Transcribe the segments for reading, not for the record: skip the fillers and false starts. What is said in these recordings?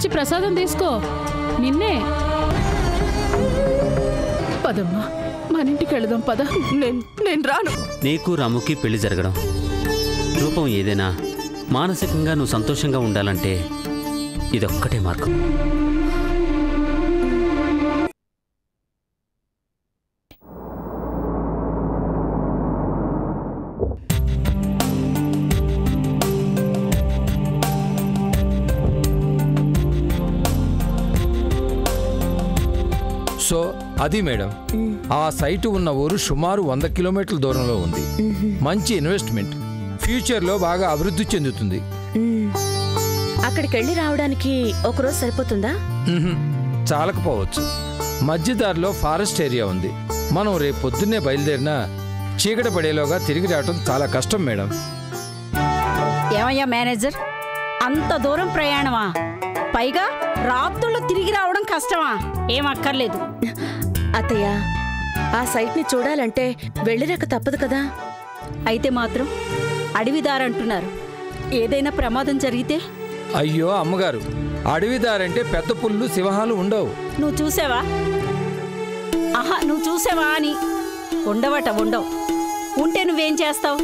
వచ్చి ప్రసాదం తీసుకో. నిన్నే. పదమ్మా, మన ఇంటికి వెళదాం పద. నేను రాను. నీకు రాముకి పెళ్లి జరగడం, రూపం ఏదైనా మానసికంగా నువ్వు సంతోషంగా ఉండాలంటే ఇదొక్కటే మార్గం. సో అది మేడం, ఆ సైటు ఉన్న ఊరు సుమారు 100 కిలోమీటర్ల దూరంలో ఉంది. మంచి ఇన్వెస్ట్మెంట్, ఫ్యూచర్లో బాగా అభివృద్ధి చెందుతుంది. అక్కడికి వెళ్ళి రావడానికి ఒకరోజు సరిపోతుందా? చాలకపోవచ్చు. మధ్యదారిలో ఫారెస్ట్ ఏరియా ఉంది. మనం రేపు పొద్దున్నే బయలుదేరినా చీకటి పడేలోగా తిరిగి రావటం చాలా కష్టం మేడం. ఏమయ్యా మేనేజర్, అంత దూరం ప్రయాణమా? పైగా రాత్రుల్లో తిరిగి రావడం కష్టమా? ఏం అక్కర్లేదు అత్తయ్య. ఆ సైట్ ని చూడాలంటే వెళ్ళిరాక తప్పదు కదా. అయితే మాత్రం అడవిదారంటున్నారు. ఏదైనా ప్రమాదం జరిగితే? అయ్యో అమ్మగారు, అడవిదారంటే పెద్ద పుల్లు సింహాలు ఉండవు. నువ్వు చూసావా? ఆహా, నువ్వు చూసావా అని. ఉండవు. ఉంటే నువ్వేం చేస్తావు?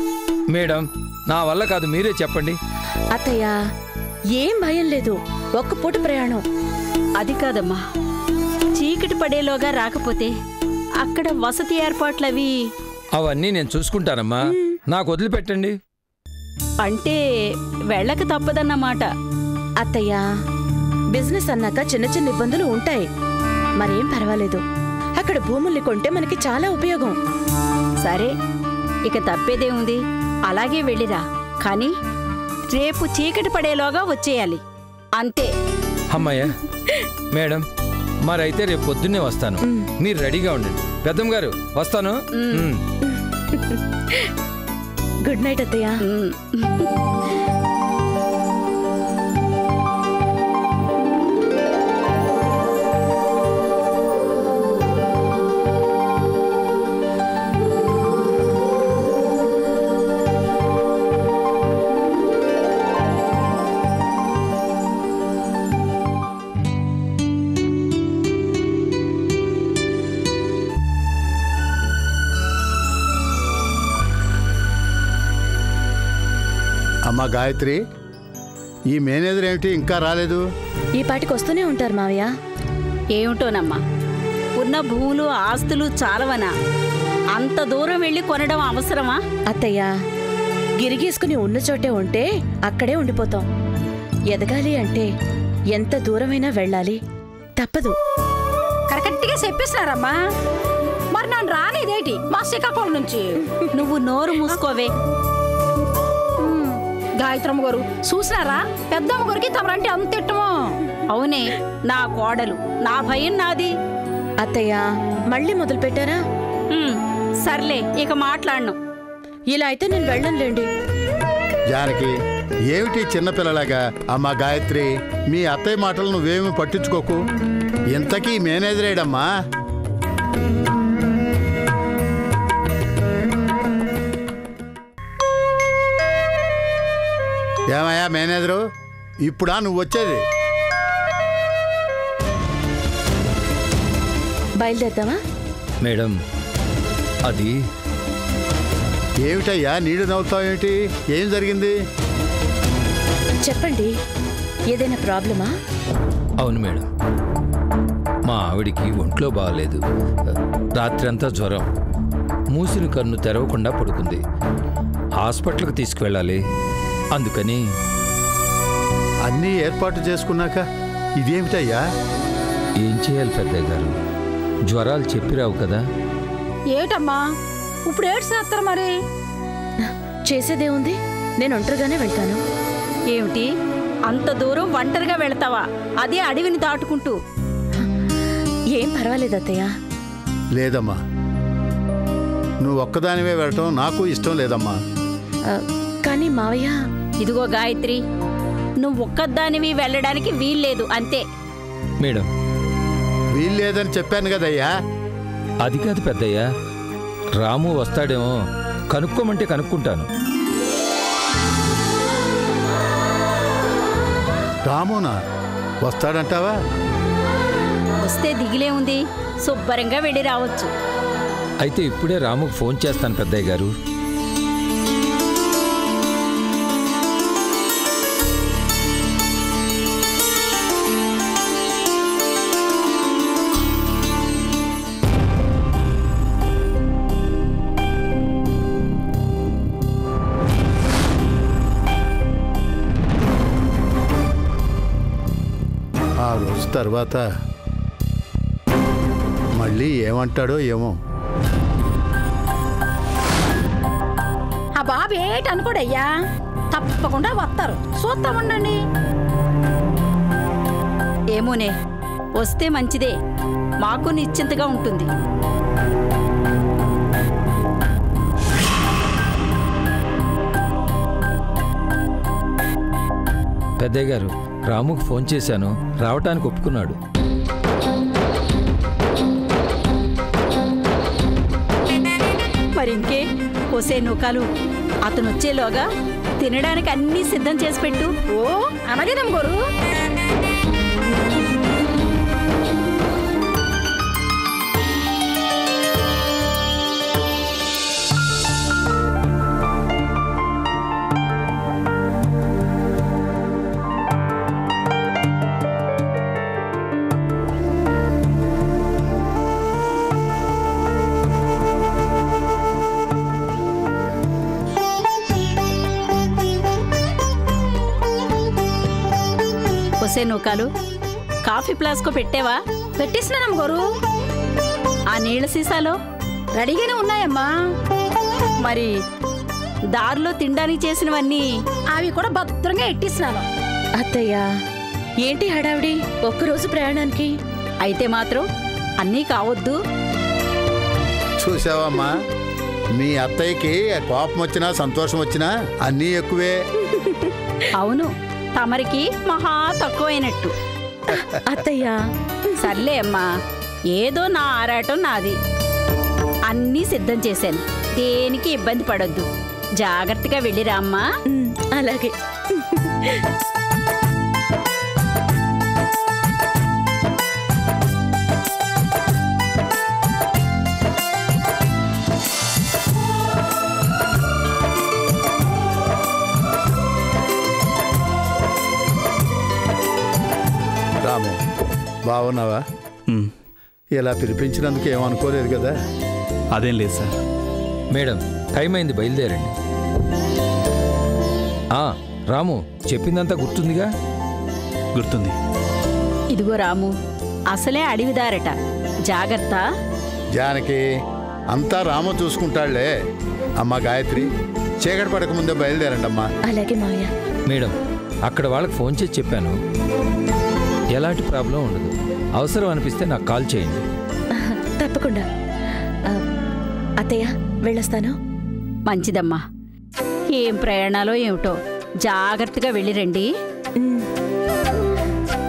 మేడం, నా వల్ల కాదు, మీరే చెప్పండి. అత్తయ్య, ఏం భయం లేదు. ఒక్క పూట ప్రయాణం. అది కాదమ్మా, చీకటి పడేలోగా రాకపోతే అక్కడ వసతి ఏర్పాట్లవి అవన్నీ నేను చూసుకుంటానమ్మా, నాకు వదిలిపెట్టండి. అంటే వెళ్ళక తప్పదన్నమాట. అత్తయ్య, బిజినెస్ అన్నాక చిన్న చిన్న ఇబ్బందులు ఉంటాయి. మరేం పర్వాలేదు. అక్కడ భూముల్ని కొంటే మనకి చాలా ఉపయోగం. సరే, ఇక తప్పేదేముంది, అలాగే వెళ్ళిరా. కానీ రేపు చీకటి పడేలోగా వచ్చేయాలి, అంతే. అమ్మయ్య మేడం, మరైతే రేపు పొద్దున్నే వస్తాను. మీరు రెడీగా ఉండండి. పెద్దమ్మ గారు, వస్తాను. గుడ్ నైట్ అత్తయ్య. అమ్మా గాయత్రి, ఈ మేనేజర్ ఏమిటి ఇంకా రాలేదు? ఈ పాటికి వస్తూనే ఉంటారు మావయ్య. ఏమిటోనమ్మా, ఉన్న భూములు ఆస్తులు చాలవనా? అంత దూరం వెళ్ళి కొనడం అవసరమా? అత్తయ్య, గిరిగీసుకుని ఉన్న చోటే ఉంటే అక్కడే ఉండిపోతాం. ఎదగాలి అంటే ఎంత దూరమైనా వెళ్ళాలి, తప్పదు. కరెక్ట్గా చెప్పేస్తున్నారమ్మా. మరి నన్ను రానిదేటి మా శ్రీకాకుళం నుంచి? నువ్వు నోరు మూసుకోవే. గాయత్రమ్మ గారు చూసినారా? పెద్దమ్మ గారికి తమరంటే అంత ఇట్టమో. అవునే, నా కోడలు, నా భయం నాది. అత్తయ్య, మళ్ళీ మొదలు పెట్టారా? సర్లే, ఇక మాట్లాడను. ఇలా అయితే నేను వెళ్ళనులేండి. జానకి, ఏమిటి చిన్నపిల్లలాగా? అమ్మా గాయత్రి, మీ అత్తయ్య మాటలు నువ్వేమి పట్టించుకోకు. ఇంతకీ మేనేజరేడమ్మా? ఏమయ్యా మేనేజరు, ఇప్పుడా నువ్వు వచ్చేది? బయలుదేరదామా? మేడం, అది ఏమిటయ్యా నీడు నవ్వుతావేమిటి? ఏం జరిగింది? చెప్పండి, ఏదైనా ప్రాబ్లమా? అవును మేడం, మా ఆవిడికి ఒంట్లో బాగాలేదు. రాత్రంతా జ్వరం, మూసిన కన్ను తెరవకుండా పడుకుంది. హాస్పిటల్కి తీసుకువెళ్ళాలి. అందుకని అన్నీ ఏర్పాటు చేసుకున్నాక ఇదేమిటయ్యా? ఏం చేయాలి పెద్దయ్య గారు? జ్వరాలు చెప్పిరావు కదా. ఏటమ్మా ఇప్పుడు ఏడ్చేస్తారు? మరి చేసేదేముంది, నేను ఒంటరిగానే వెళ్తాను. ఏమిటి, అంత దూరం ఒంటరిగా వెళ్తావా? అదే అడవిని దాటుకుంటూ? ఏం పర్వాలేదు అత్తయ్య. లేదమ్మా, నువ్వు ఒక్కదానివే వెళ్ళటం నాకు ఇష్టం లేదమ్మా. కానీ మావయ్య. ఇదిగో గాయత్రి, నువ్వు ఒక్కదానివి వెళ్ళడానికి వీల్లేదు, అంతే. మేడం, వీల్లేదని చెప్పాను కదయ్యా. అది కాదు పెద్దయ్య, రాము వస్తాడేమో, కనుక్కోమంటే కనుక్కుంటాను. రామునా? వస్తాడంటావా? వస్తే దిగిలే ఉంది, శుభ్రంగా వెళ్ళి రావచ్చు. అయితే ఇప్పుడే రాముకు ఫోన్ చేస్తాను పెద్దయ్య గారు. ఆ రోజు తర్వాత మళ్ళీ ఏమంటాడో ఏమో. ఆ బాబు ఏటి అనుకోడయ్యా, తప్పకుండా వస్తారు, చూస్తా ఉండండి. ఏమోనే, వస్తే మంచిదే, మాకు నిశ్చింతగా ఉంటుంది. పెద్దయ్య గారు, రాముకు ఫోన్ చేశాను, రావటానికి ఒప్పుకున్నాడు. మరి ఇంకే పోసే నూకాలు, అతను వచ్చేలోగా తినడానికి అన్నీ సిద్ధం చేసి పెట్టు. ఓ అలాగేనమ్మ గారు. పోసే నూకాలు, కాఫీ ఫ్లాస్కో పెట్టేవా? పెట్టేసినానమ్మ గారు. ఆ నీళ్ళ సీసాలో రెడీగానే ఉన్నాయమ్మా. మరి దారిలో తినడానికి చేసినవన్నీ అవి కూడా భద్రంగా ఎట్టిస్తున్నాను. అత్తయ్య, ఏంటి హడావిడి ఒక్కరోజు ప్రయాణానికి? అయితే మాత్రం అన్నీ కావద్దు. చూసావమ్మా, మీ అత్తయ్యకి కోపం వచ్చినా సంతోషం వచ్చినా అన్నీ ఎక్కువే. అవును, తమరికి మహా తక్కువైనట్టు. అత్తయ్య, సర్లే అమ్మా, ఏదో నా ఆరాటం నాది. అన్నీ సిద్ధం చేశాను, దేనికి ఇబ్బంది పడొద్దు. జాగ్రత్తగా వెళ్ళిరా అమ్మా. అలాగే. రాము, బాగున్నావా? ఇలా పిలిపించినందుకు ఏమనుకోలేదు కదా? అదేం లేదు సార్. మేడం, టైం అయింది, బయలుదేరండి. రాము, చెప్పిందంతా గుర్తుందిగా? గుర్తుంది. ఇదిగో రాము, అసలే అడవిదారట, జాగ్రత్త. జానకి, అంతా రాము చూసుకుంటాళ్లే. అమ్మా గాయత్రి, చీకటి పడక ముందే బయలుదేరండి అమ్మా. అలాగే మావయ్య. మేడం, అక్కడ వాళ్ళకి ఫోన్ చేసి చెప్పాను, ఎలాంటి ప్రాబ్లం ఉండదు. అవసరం అనిపిస్తే నాకు కాల్ చేయండి. తప్పకుండా. అత్తయ్య, వెళ్ళొస్తాను. మంచిదమ్మా. ఏం ప్రయాణాలో ఏమిటో, జాగ్రత్తగా వెళ్ళిరండి.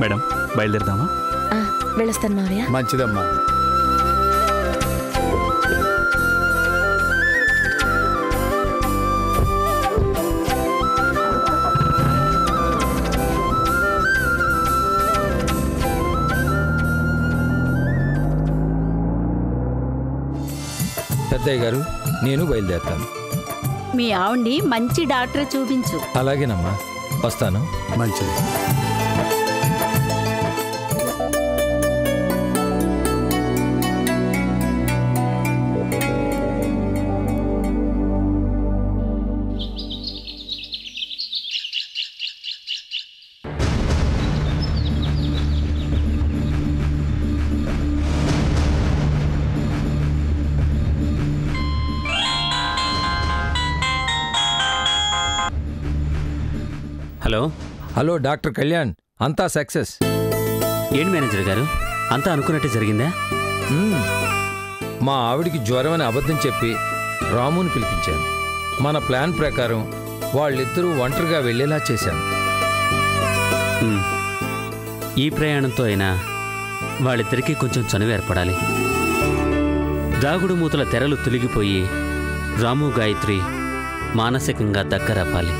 మేడం, బయలుదేరదామా? వెళ్ళొస్తాను మావయ్య. మంచిదమ్మా. పెద్దయ్య గారు, నేను బయలుదేరుతాను. మీ ఆవిడ్ని మంచి డాక్టర్ చూపించు. అలాగేనమ్మా, వస్తాను. మంచిది. హలో. హలో డాక్టర్ కళ్యాణ్, అంతా సక్సెస్. ఏంటి మేనేజర్ గారు, అంతా అనుకున్నట్టే జరిగిందా? మా ఆవిడికి జ్వరం అని అబద్ధం చెప్పి రాముని పిలిపించాను. మన ప్లాన్ ప్రకారం వాళ్ళిద్దరూ ఒంటరిగా వెళ్ళేలా చేశాను. ఈ ప్రయాణంతో అయినా వాళ్ళిద్దరికీ కొంచెం చనువు ఏర్పడాలి. దాగుడు మూతల తెరలు తొలగిపోయి రాము గాయత్రి మానసికంగా దగ్గరవ్వాలి.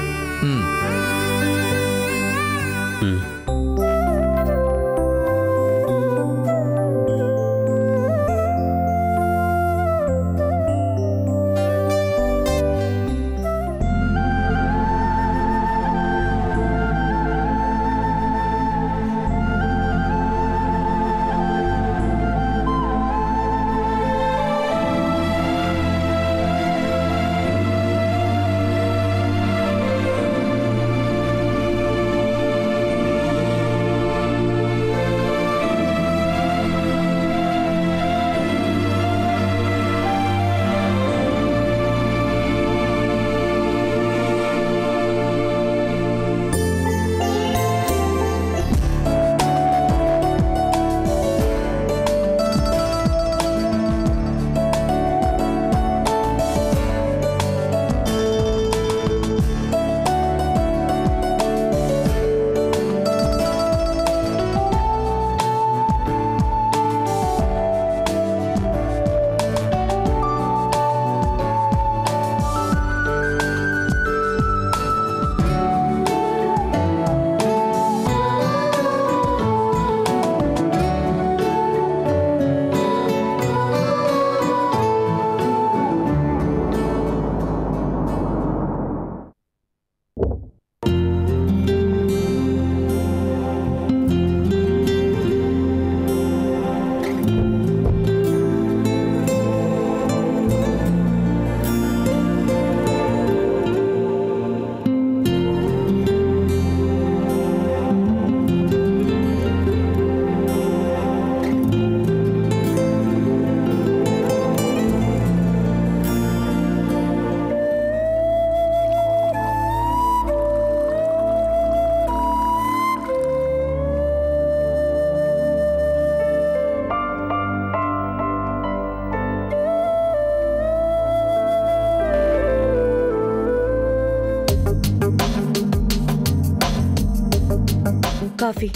కాఫీ.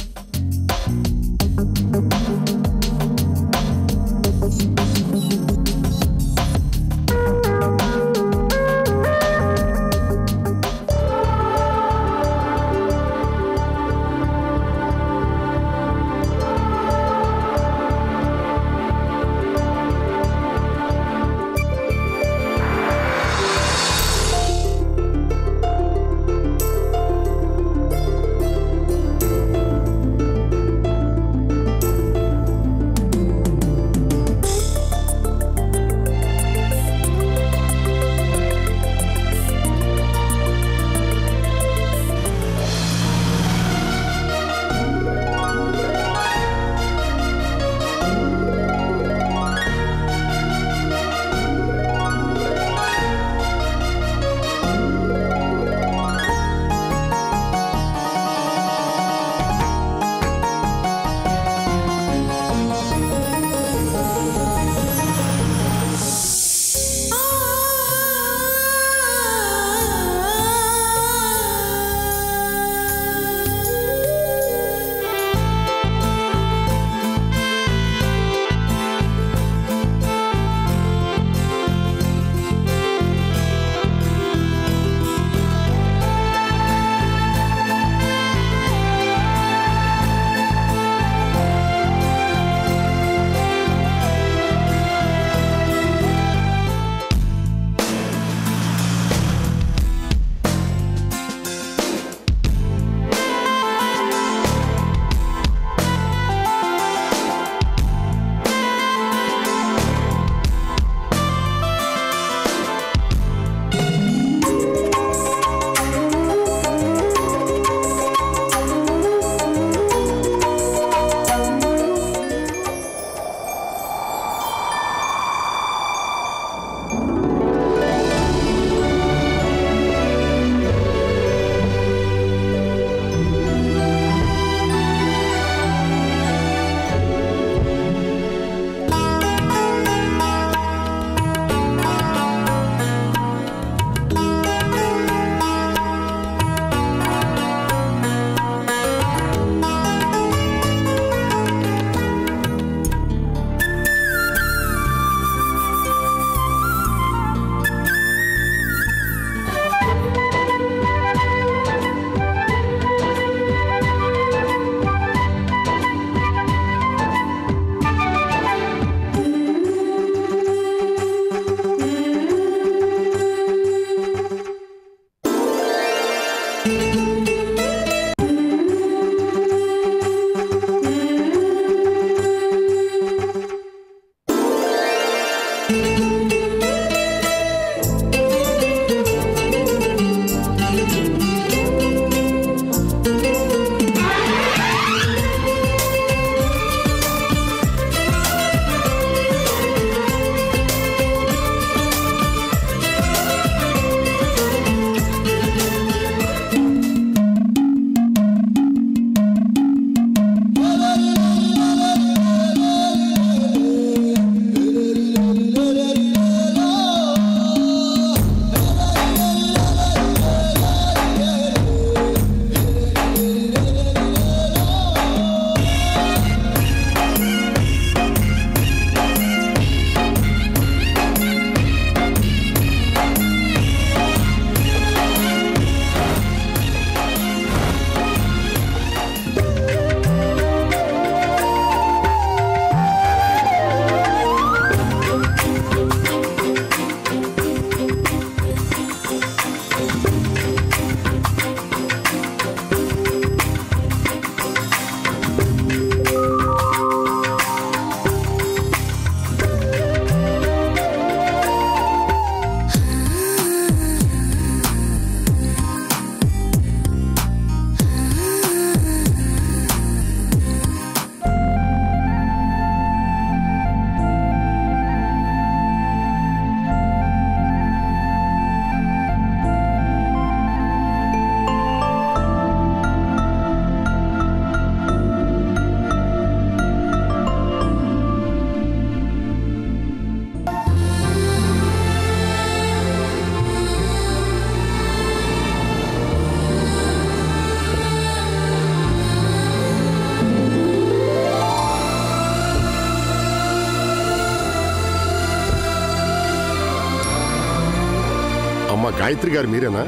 గాయత్రి గారు మీరేనా?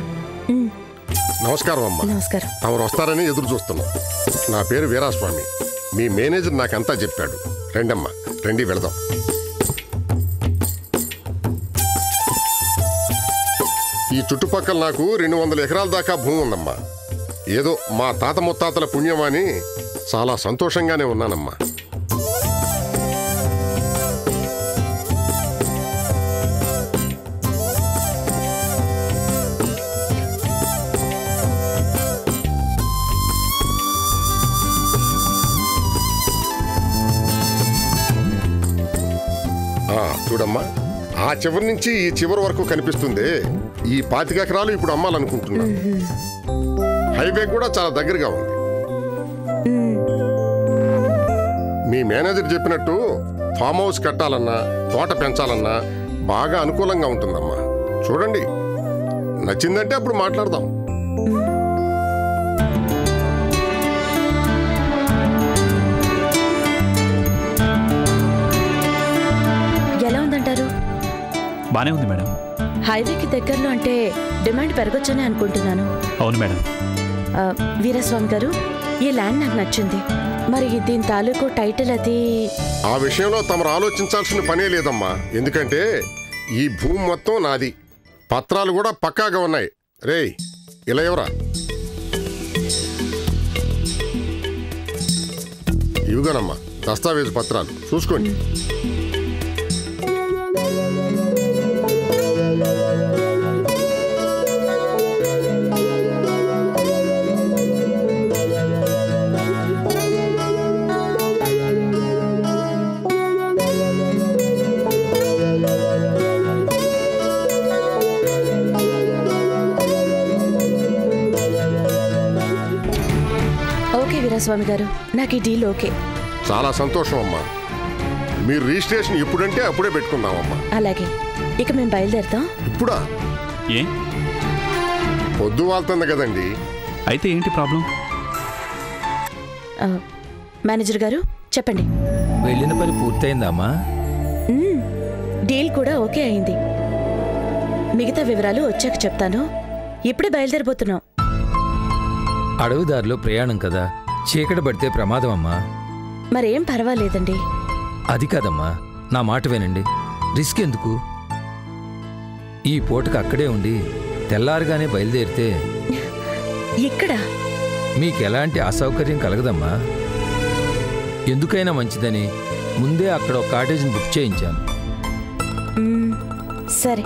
ఉమ్, నమస్కారం అమ్మా. నమస్కారం. తమరు వస్తారని ఎదురు చూస్తున్నాం. నా పేరు వీరాస్వామి. మీ మేనేజర్ నాకంతా చెప్పాడు. రండమ్మా, రండి వెళదాం. ఈ చుట్టుపక్కల నాకు 200 ఎకరాల దాకా భూమి ఉందమ్మా. ఏదో మా తాత ముత్తాతల పుణ్యమని చాలా సంతోషంగానే ఉన్నానమ్మా. చూడమ్మా, ఆ చివరి నుంచి ఈ చివరి వరకు కనిపిస్తుంది. ఈ 25 ఎకరాలు ఇప్పుడు అమ్మాలనుకుంటున్నా. హైవే కూడా చాలా దగ్గరగా ఉంది. మీ మేనేజర్ చెప్పినట్టు ఫామ్ హౌస్ కట్టాలన్నా తోట పెంచాలన్నా బాగా అనుకూలంగా ఉంటుందమ్మా. చూడండి, నచ్చిందంటే అప్పుడు మాట్లాడదాం. ఎలా ఉందంటారు? బానే ఉంది మేడం. హైవేకి దగ్గరలో అంటే డిమాండ్ పెరగొచ్చని అనుకుంటున్నాను. అవును మేడం. వీరస్వామి గారు, ఈ ల్యాండ్ నాకు నచ్చింది. మరి దీని తాలూకు టైటిల్ అది? ఆ విషయంలో తమరు ఆలోచించాల్సిన పనే లేదమ్మా. ఎందుకంటే ఈ భూమి మొత్తం నాది. పత్రాలు కూడా పక్కాగా ఉన్నాయి. రేయ్, ఇలా ఎవరా? ఇవిగానమ్మా దస్తావేజు పత్రాలు, చూసుకోండి. ఓకే వీరస్వామి గారు, నాకు ఈ డీల్ ఓకే. చాలా సంతోషం అమ్మా. మీరు రిజిస్ట్రేషన్ ఎప్పుడంటే అప్పుడే పెట్టుకుందామమ్మా. అలాగే, ఇక మేము బయలుదేరుతాం. ఇప్పుడా? ఏ పొద్దు వాళ్తుంది కదండి. అయితే ఏంటి ప్రాబ్లం? మేనేజర్ గారు చెప్పండి. వెళ్ళిన పని పూర్తయిందమ్మా? డీల్ కూడా ఓకే అయింది. మిగతా వివరాలు వచ్చాక చెప్తాను. ఇప్పుడే బయలుదేరిపోతున్నాం. అడవిదారిలో ప్రయాణం కదా, చీకటి పడితే ప్రమాదం అమ్మా. మరేం పర్వాలేదండి. అది కాదమ్మా, నా మాట వినండి. రిస్క్ ఎందుకు? ఈ పూటకు అక్కడే ఉండి తెల్లారుగానే బయలుదేరితే ఇక్కడ మీకెలాంటి అసౌకర్యం కలగదమ్మా. ఎందుకైనా మంచిదని ముందే అక్కడ ఒక కాటేజీని బుక్ చేయించాను. సరే.